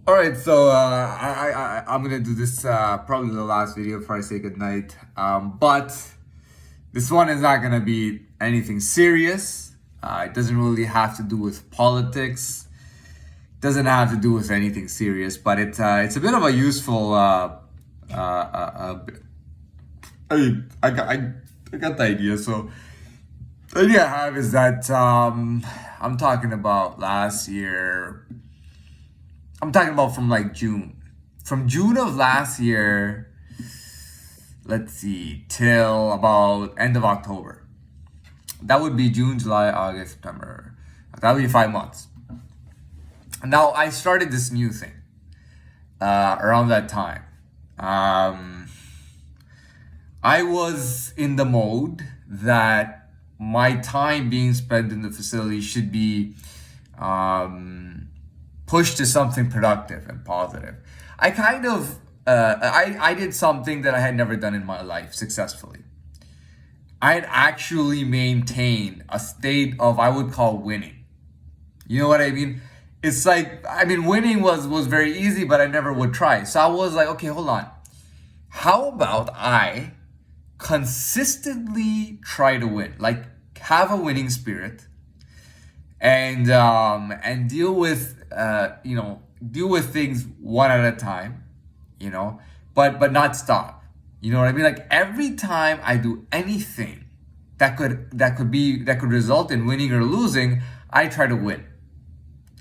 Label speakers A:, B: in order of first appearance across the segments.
A: All right, so I'm gonna do this probably the last video before I say goodnight. But this one is not gonna be anything serious. It doesn't really have to do with politics. Doesn't have to do with anything serious. But it's a bit of a useful. I got the idea. So the idea I have is that I'm talking about last year. I'm talking about from like June. From June of last year, let's see, till about end of October. That would be June, July, August, September. That would be 5 months. Now I started this new thing around that time. Um, I was in the mode that my time being spent in the facility should be um, pushed to something productive and positive. I kind of I did something that I had never done in my life successfully. I had actually maintained a state of I would call winning. You know what I mean? It's like winning was very easy, but I never would try. So I was like, okay, hold on. How about I consistently try to win? Like have a winning spirit and deal with things one at a time, you know, but not stop. You know what I mean? Like every time I do anything that could result in winning or losing, I try to win.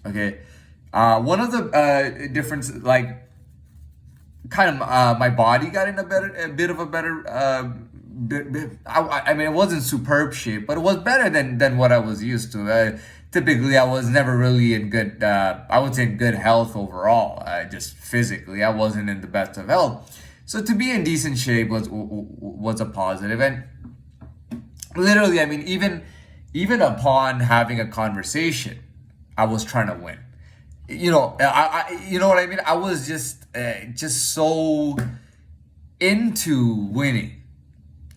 A: Okay. One of the difference, like kind of my body got in a bit of a better I mean it wasn't superb shape, but it was better than what I was used to. Typically I was never really in good I would say in good health overall. Just physically I wasn't in the best of health, so to be in decent shape was a positive. And literally, I mean, even upon having a conversation, I was trying to win. You know what I mean. I was just so into winning.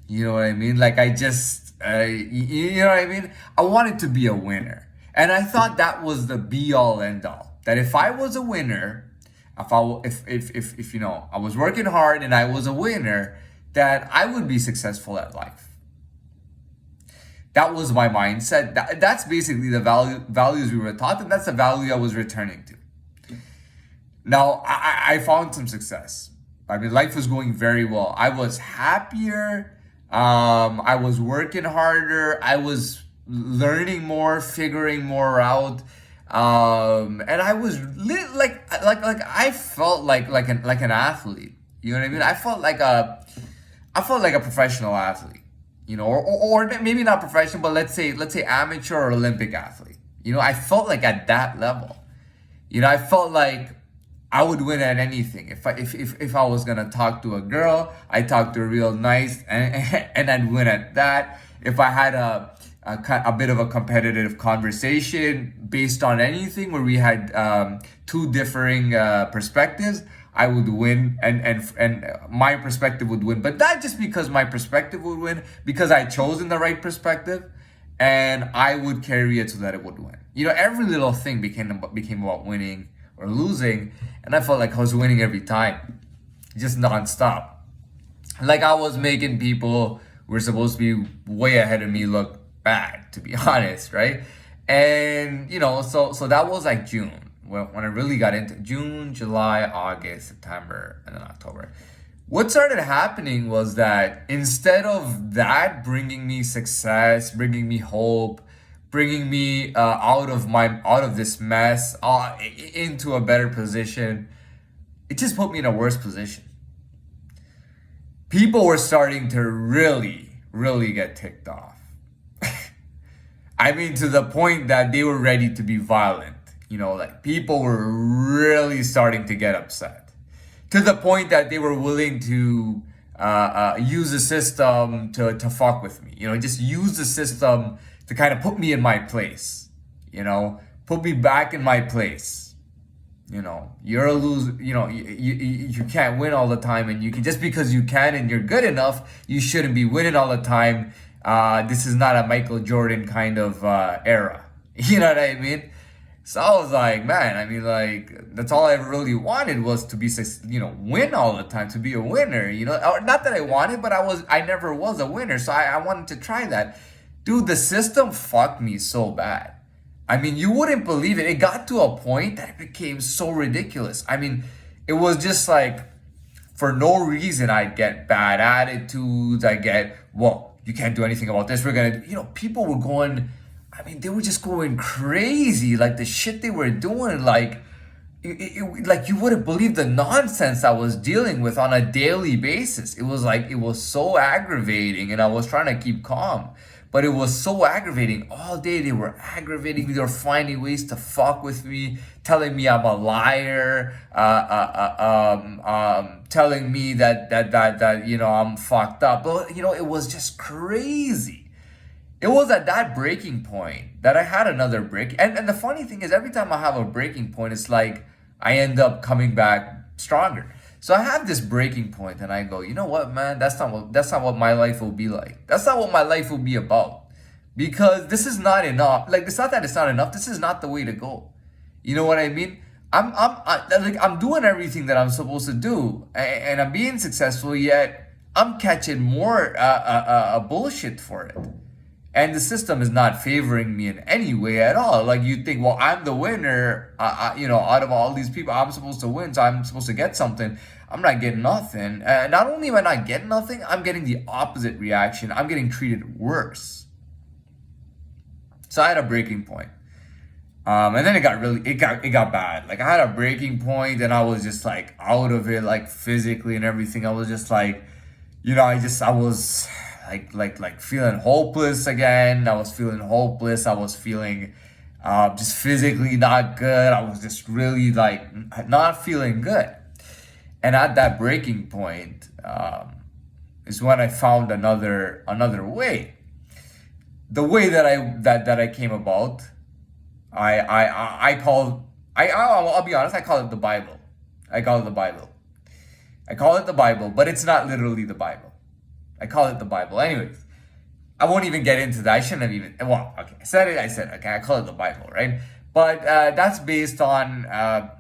A: You know what I mean? Like I just, you know what I mean? I wanted to be a winner. And I thought that was the be all end all. That if I was a winner, if you know, I was working hard and I was a winner, that I would be successful at life. That was my mindset. That's basically the values we were taught, and that's the value I was returning to. Now, I found some success. I mean, life was going very well. I was happier. I was working harder. I was learning more, figuring more out. And I was like I felt like an athlete. You know what I mean? I felt like a professional athlete. You know, or maybe not professional, but let's say amateur or Olympic athlete. You know, I felt like at that level. You know, I felt like I would win at anything. If I was gonna talk to a girl, I talked to her real nice, and I'd win at that. If I had a bit of a competitive conversation based on anything where we had two differing perspectives, I would win, and my perspective would win. But not just because my perspective would win, because I chosen the right perspective, and I would carry it so that it would win. You know, every little thing became about winning or losing, and I felt like I was winning every time, just nonstop. Like I was making people who were supposed to be way ahead of me look bad, to be honest, right? And you know, so that was like June when I really got into June, July, August, September, and then October. What started happening was that instead of that bringing me success, bringing me hope, bringing me out of this mess into a better position, it just put me in a worse position. People were starting to really get ticked off. I mean, to the point that they were ready to be violent. You know, like people were really starting to get upset to the point that they were willing to use the system to fuck with me. You know, just use the system to kind of put me in my place. You know, put me back in my place. You know, you're a loser. You know, you can't win all the time, and you can just because you can and you're good enough, you shouldn't be winning all the time. This is not a Michael Jordan kind of era. You know what I mean? So I was like, man, I mean, like, that's all I really wanted was to be, win all the time, to be a winner, Or not that I wanted, but I never was a winner. So I wanted to try that. Dude, the system fucked me so bad. I mean, you wouldn't believe it. It got to a point that it became so ridiculous. I mean, it was just like, for no reason, I'd get bad attitudes. I get, well, you can't do anything about this. We're gonna, people were going, I mean, they were just going crazy. Like the shit they were doing, like, like you wouldn't believe the nonsense I was dealing with on a daily basis. It was like, it was so aggravating, and I was trying to keep calm. But it was so aggravating. All day they were aggravating me. They were finding ways to fuck with me, telling me I'm a liar, telling me that I'm fucked up. But it was just crazy. It was at that breaking point that I had another break. And the funny thing is, every time I have a breaking point, it's like I end up coming back stronger. So I have this breaking point, and I go, you know what, man? That's not what my life will be like. That's not what my life will be about. Because this is not enough. Like, it's not that it's not enough. This is not the way to go. You know what I mean? I'm doing everything that I'm supposed to do, and I'm being successful. Yet I'm catching more bullshit for it. And the system is not favoring me in any way at all. Like, you think, well, I'm the winner, out of all these people, I'm supposed to win, so I'm supposed to get something. I'm not getting nothing. Not only am I not getting nothing, I'm getting the opposite reaction. I'm getting treated worse. So I had a breaking point. And then it got bad. Like, I had a breaking point, and I was just like out of it, like physically and everything. I was just like, I was like feeling hopeless again. I was feeling hopeless. I was feeling just physically not good. I was just really like not feeling good. And at that breaking point is when I found another way. The way that I came about, I'll be honest, I call it the Bible. I call it the Bible. But it's not literally the Bible. I call it the Bible. Anyways, I won't even get into that. I shouldn't have even. Well, okay, I said it. Okay, I call it the Bible, right? But that's based on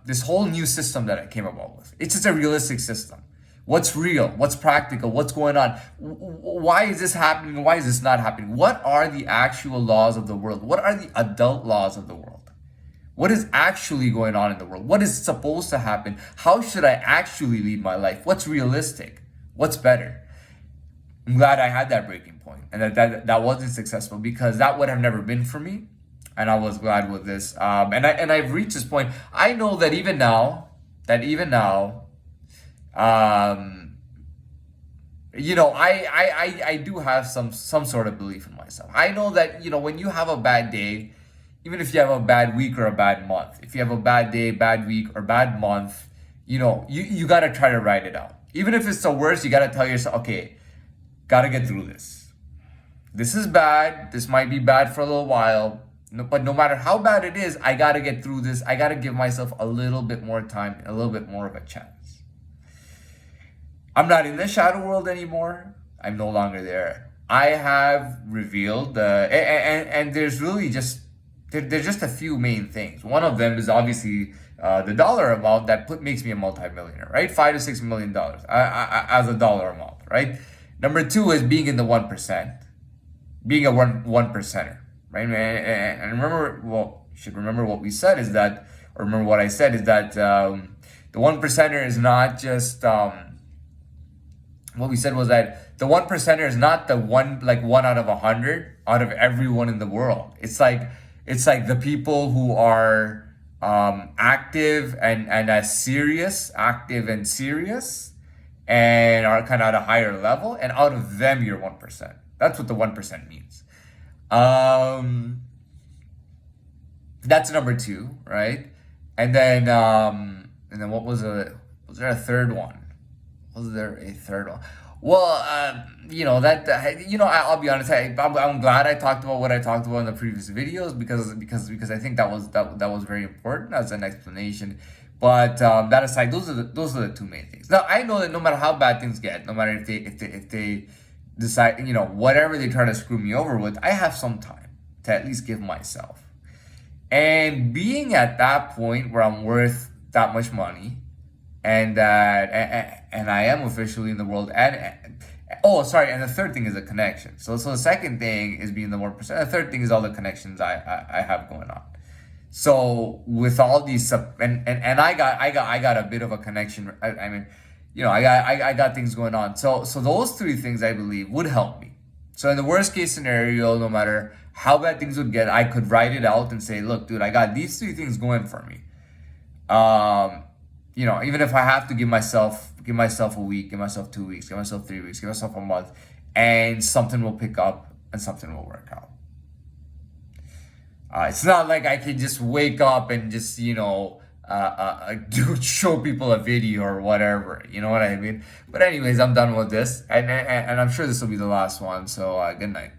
A: this whole new system that I came about with. It's just a realistic system. What's real? What's practical? What's going on? Why is this happening? Why is this not happening? What are the actual laws of the world? What are the adult laws of the world? What is actually going on in the world? What is supposed to happen? How should I actually lead my life? What's realistic? What's better? I'm glad I had that breaking point, and that wasn't successful, because that would have never been for me. And I was glad with this. And I've reached this point. I know that even now, I do have some sort of belief in myself. I know that, when you have a bad day, even if you have a bad week or a bad month, if you have a bad day, bad week, or bad month, you got to try to ride it out. Even if it's the worst, you got to tell yourself, okay, got to get through this. This is bad. This might be bad for a little while. But no matter how bad it is, I got to get through this. I got to give myself a little bit more time, a little bit more of a chance. I'm not in the shadow world anymore. I'm no longer there. I have revealed, and there's really there's just a few main things. One of them is obviously the dollar amount that makes me a multimillionaire, right? $5 to $6 million as a dollar amount, right? Number two is being in the 1%, being a one percenter, right? And remember, well, you should remember what we said is that, or remember what I said is that the 1 percenter is not just, what we said was that the 1 percenter is not the one out of 100 out of everyone in the world. It's like the people who are active and serious and are kind of at a higher level, and out of them you're 1%. That's what the 1% means. That's number two, right? And then what was there a third one? Was there a third one? Well, I'll be honest. I'm glad I talked about what I talked about in the previous videos, because I think that was very important as an explanation. But that aside, those are the two main things. Now I know that no matter how bad things get, no matter if they decide, whatever they try to screw me over with, I have some time to at least give myself. And being at that point where I'm worth that much money, and that and I am officially in the world, and oh, sorry, and the third thing is a connection. So the second thing is being the 1%. The third thing is all the connections I have going on. So with all these and I got a bit of a connection. I mean, I got things going on. So those three things I believe would help me. So in the worst case scenario, no matter how bad things would get, I could write it out and say, look, dude, I got these three things going for me. Even if I have to give myself a week, give myself 2 weeks, give myself 3 weeks, give myself a month, and something will pick up and something will work out. It's not like I can just wake up and just show people a video or whatever. You know what I mean? But anyways, I'm done with this, and I'm sure this will be the last one. So good night.